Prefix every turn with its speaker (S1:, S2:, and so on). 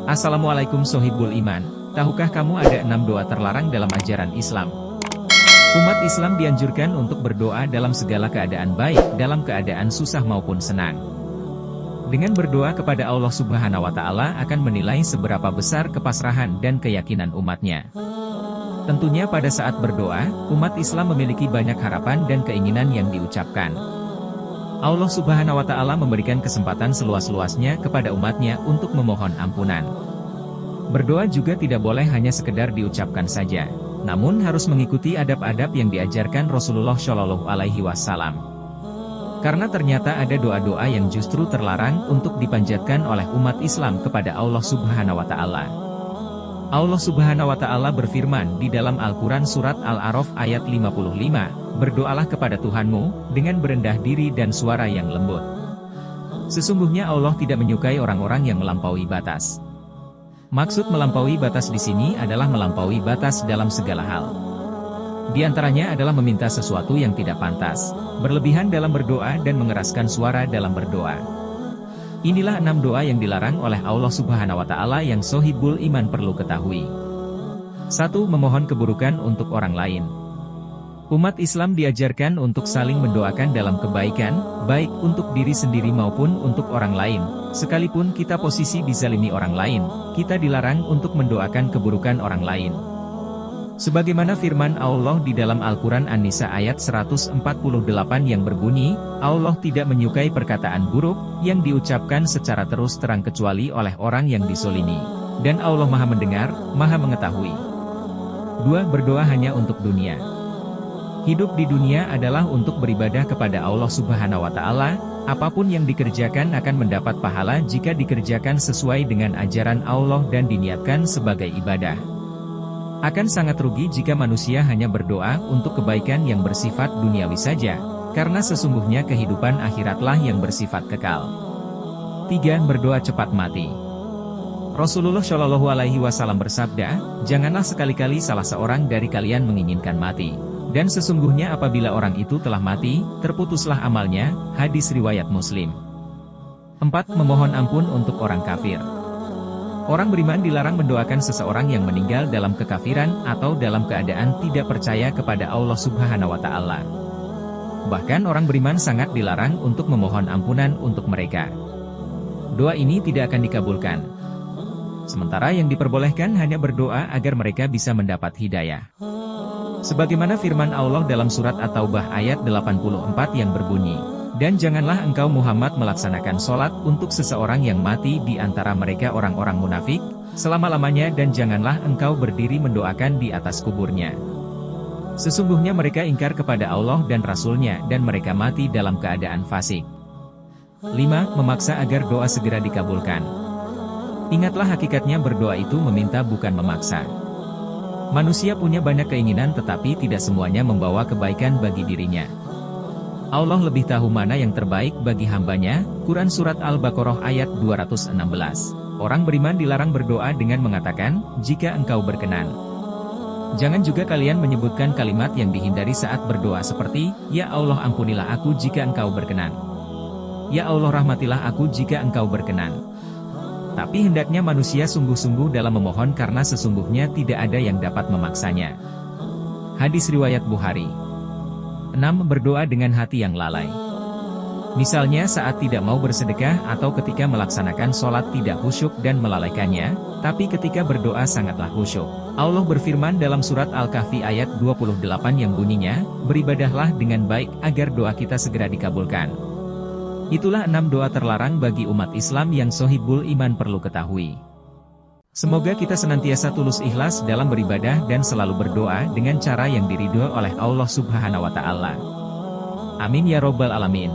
S1: Assalamualaikum Sohibul Iman, tahukah kamu ada 6 doa terlarang dalam ajaran Islam? Umat Islam dianjurkan untuk berdoa dalam segala keadaan baik, dalam keadaan susah maupun senang. Dengan berdoa kepada Allah Subhanahu wa Ta'ala akan menilai seberapa besar kepasrahan dan keyakinan umatnya. Tentunya pada saat berdoa, umat Islam memiliki banyak harapan dan keinginan yang diucapkan. Allah Subhanahu wa Ta'ala memberikan kesempatan seluas-luasnya kepada umatnya untuk memohon ampunan. Berdoa juga tidak boleh hanya sekedar diucapkan saja, namun harus mengikuti adab-adab yang diajarkan Rasulullah Shallallahu Alaihi Wasallam. Karena ternyata ada doa-doa yang justru terlarang untuk dipanjatkan oleh umat Islam kepada Allah Subhanahu wa Ta'ala. Allah Subhanahu wa Ta'ala berfirman di dalam Al-Quran Surat Al-A'raf ayat 55, "Berdoalah kepada Tuhanmu, dengan berendah diri dan suara yang lembut." Sesungguhnya Allah tidak menyukai orang-orang yang melampaui batas. Maksud melampaui batas di sini adalah melampaui batas dalam segala hal. Di antaranya adalah meminta sesuatu yang tidak pantas, berlebihan dalam berdoa dan mengeraskan suara dalam berdoa. Inilah 6 doa yang dilarang oleh Allah Subhanahu wa Ta'ala yang Sohibul Iman perlu ketahui. 1. Memohon keburukan untuk orang lain. Umat Islam diajarkan untuk saling mendoakan dalam kebaikan, baik untuk diri sendiri maupun untuk orang lain. Sekalipun kita posisi dizalimi orang lain, kita dilarang untuk mendoakan keburukan orang lain. Sebagaimana firman Allah di dalam Al-Quran An-Nisa ayat 148 yang berbunyi, Allah tidak menyukai perkataan buruk, yang diucapkan secara terus terang kecuali oleh orang yang disolimi. Dan Allah Maha mendengar, Maha mengetahui. 2. Berdoa hanya untuk dunia. Hidup di dunia adalah untuk beribadah kepada Allah Subhanahu wa Ta'ala, apapun yang dikerjakan akan mendapat pahala jika dikerjakan sesuai dengan ajaran Allah dan diniatkan sebagai ibadah. Akan sangat rugi jika manusia hanya berdoa untuk kebaikan yang bersifat duniawi saja, karena sesungguhnya kehidupan akhiratlah yang bersifat kekal. 3. Berdoa cepat mati. Rasulullah Shallallahu Alaihi Wasallam bersabda, "Janganlah sekali-kali salah seorang dari kalian menginginkan mati. Dan sesungguhnya apabila orang itu telah mati, terputuslah amalnya." Hadis riwayat Muslim. 4. Memohon ampun untuk orang kafir. Orang beriman dilarang mendoakan seseorang yang meninggal dalam kekafiran atau dalam keadaan tidak percaya kepada Allah Subhanahu wa Ta'ala. Bahkan orang beriman sangat dilarang untuk memohon ampunan untuk mereka. Doa ini tidak akan dikabulkan. Sementara yang diperbolehkan hanya berdoa agar mereka bisa mendapat hidayah. Sebagaimana firman Allah dalam surat At-Taubah ayat 84 yang berbunyi, "Dan janganlah engkau Muhammad melaksanakan sholat untuk seseorang yang mati di antara mereka orang-orang munafik, selama-lamanya dan janganlah engkau berdiri mendoakan di atas kuburnya. Sesungguhnya mereka ingkar kepada Allah dan Rasul-Nya dan mereka mati dalam keadaan fasik." 5. Memaksa agar doa segera dikabulkan. Ingatlah hakikatnya berdoa itu meminta bukan memaksa. Manusia punya banyak keinginan tetapi tidak semuanya membawa kebaikan bagi dirinya. Allah lebih tahu mana yang terbaik bagi hambanya. Quran Surat Al-Baqarah ayat 216. Orang beriman dilarang berdoa dengan mengatakan, "Jika engkau berkenan." Jangan juga kalian menyebutkan kalimat yang dihindari saat berdoa seperti, "Ya Allah ampunilah aku jika engkau berkenan. Ya Allah rahmatilah aku jika engkau berkenan." Tapi hendaknya manusia sungguh-sungguh dalam memohon karena sesungguhnya tidak ada yang dapat memaksanya. Hadis riwayat Bukhari. 6. Berdoa dengan hati yang lalai. Misalnya saat tidak mau bersedekah atau ketika melaksanakan sholat tidak khusyuk dan melalaikannya, tapi ketika berdoa sangatlah khusyuk. Allah berfirman dalam surat Al-Kahfi ayat 28 yang bunyinya, "Beribadahlah dengan baik agar doa kita segera dikabulkan." Itulah 6 doa terlarang bagi umat Islam yang Sohibul Iman perlu ketahui. Semoga kita senantiasa tulus ikhlas dalam beribadah dan selalu berdoa dengan cara yang diridhoi oleh Allah Subhanahu wa Ta'ala. Amin ya Robbal Alamin.